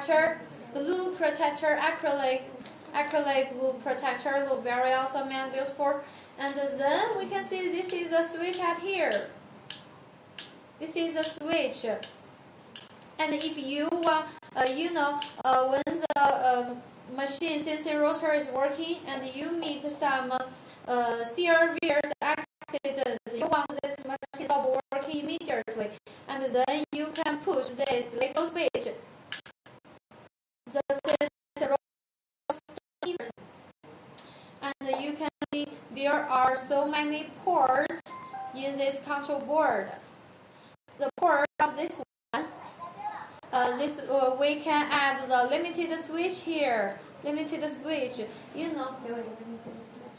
protector, blue protector, acrylic blue protector, look very awesome and beautiful. And then we can see this is a switch at here. This is a switch. And if you want, when the machine CNC rotor is working and you meet some serious accident, you want this machine to stop working immediately, and then you can push this little switch. The CNC rotor, and you can see there are so many ports in this control board. The port of this one, we can add the limited switch here. Limited switch, limited switch.